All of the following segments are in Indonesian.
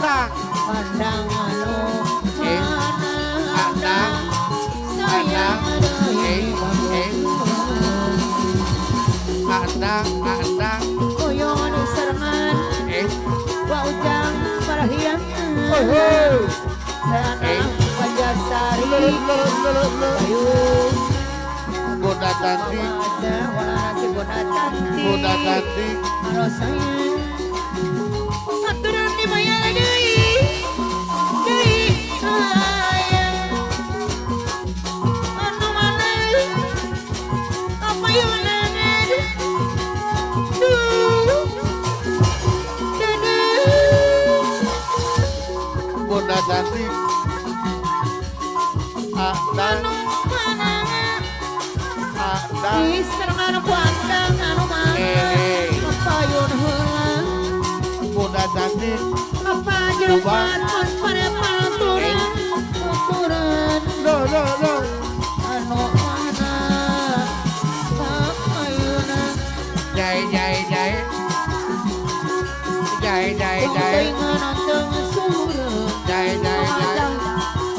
andang Andang anu andang sayang andang koyongan serangan wa ujang parahiang dan Wajasari ayo Bunda cantik si Bunda cantik Bunda cantik anu sayang aturan dibayar deui sayang anu mana apa yunangan Bunda cantik andang serangan pandang anu mana papayun heula Bunda cantik apa jeruan pos pada panturan ukuran no anu mana papayun jai teuing nanteng sureu jai Kala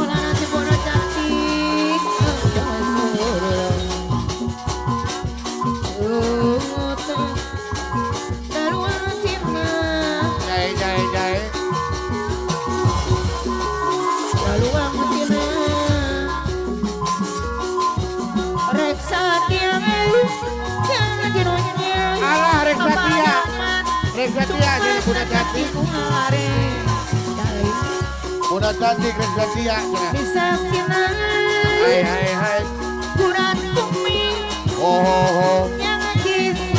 nasi bodo cantik Reksatia jadi Bunda cantik Bunda cantik Reksatia bisa sinangan hai kurang bumi oh yang kisi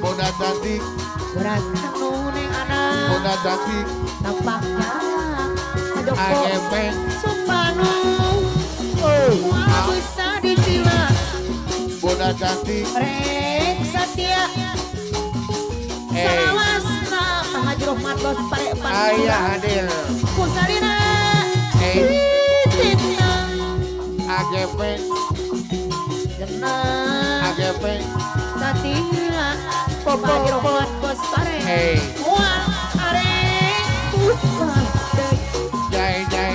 Bunda cantik berat nune anak Bunda cantik tampaknya adoko agepeng supanu bisa dicila Bunda cantik Rek Satya salawasna mahajroh matos pare ayah hadir kusalina titna agepeng jenah agepeng Satya mahajroh matos pare wal arek upah jai jai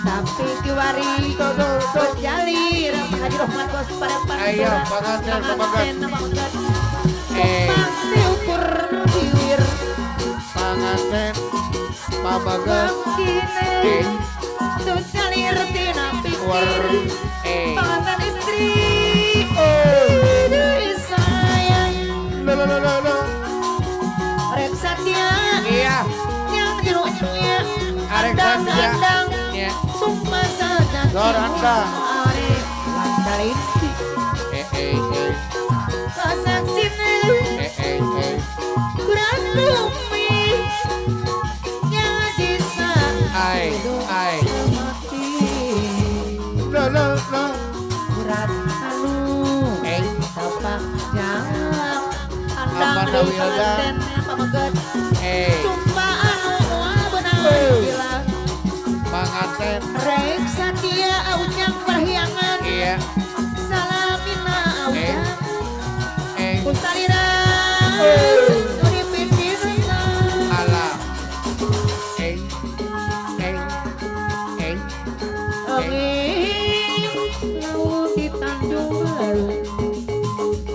tapi kiwari berjalir Haji Rohmat bos pada ayo panganten pamagat ukur bibir panganten pamagat tuh jalir tina war pikir panganten istri sayang Rek Satya iya yang jeruknya Arek Satya ya sumpah saja Lor anda Arek Landalinti kasaksina kurang bumi yang jisa ai mati no berat anu tapak jalan andang Apa di Wilda? panganten pamagat sumpah anu moal benar gila panganten Rek Satya aujang perhiangan iya salamina aujang kusalira uripindirna ala angin laut di Tanjung Baru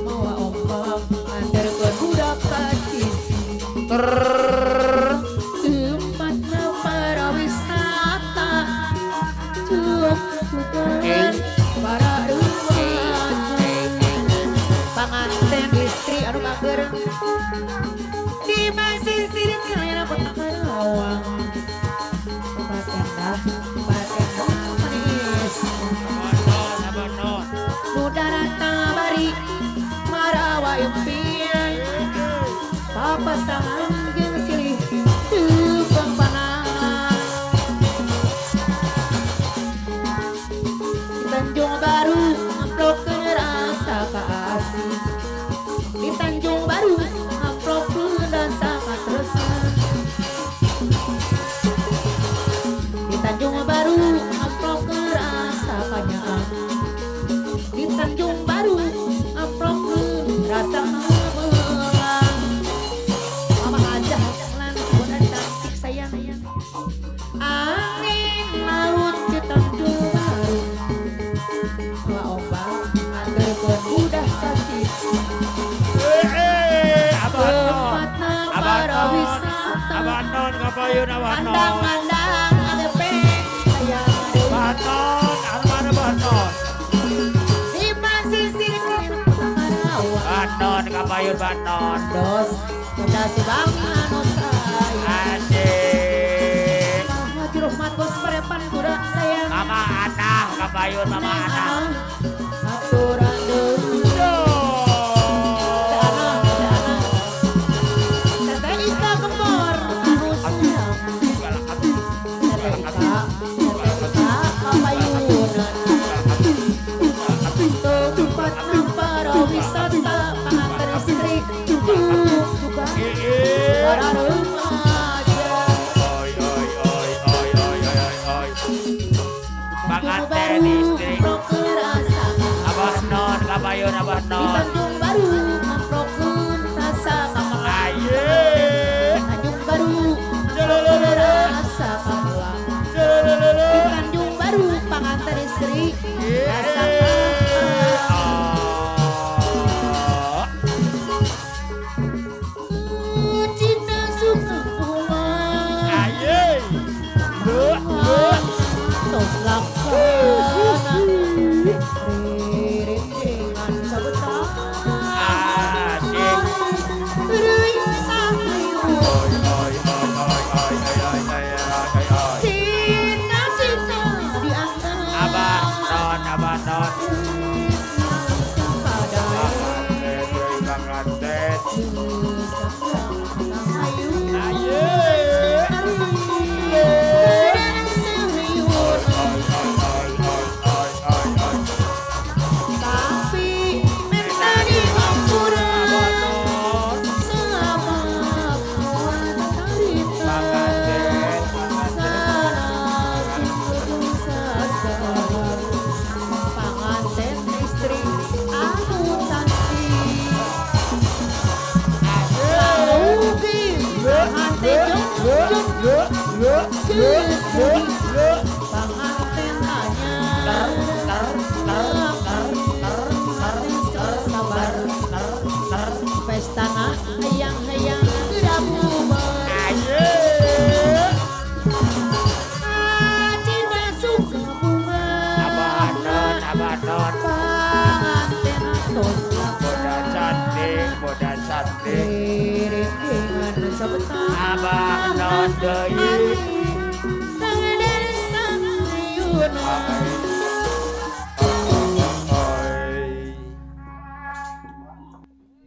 mawa ombak antarkeun budak ka Cisi tempatna para wisata cukup-cukupan para remaja panganten istri anu mager di basisir kalian petang awang tempat endah manis mudara tabari marawa impian papasangan jeung silih tukang panah di Tanjung Baru amplop rasa kaasih di Tanjung Baru amplop rasa katresna kabayun abah non. Mandang-mandang agepeng sayang deui. Abah non, anu mana abah non. Di pasisir Marawa. Abah non kabayun abah non. Dos udah si bang anu sayang. Asik. Mati rahmat bos parepan kuda sayang. Mama Anah kabayun mama Anah. Aturan deui. Tete Ika Kemor anu sayang. Tete Ika kabayunan. Tempatna para wisata pangantar istri juga para remaja. Panganten istri. Memprokeun rasa Abah non kabayun abah di non. Tanjung Baru memprokeun rasa kamelang. Aye. Tanjung Baru memprokeun rasa kamelang. Di Tanjung Baru pangantar istri rasa kamelang. Cinta sukma tos laksana riringan sabetan reuy sayun cinta di antara Abah non. Panganten istri anu cantik. Hati jong panganten anyar sabar pestana hayang-hayang geurabuman cinta suka bunga Abah non. panganten tos Boda cantik. iring-iringan sabetan Abah non deui. tangan sayun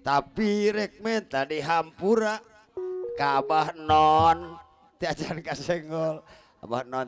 Tapi rek menta di hampura ka Abah non tiacan kasenggol Abah non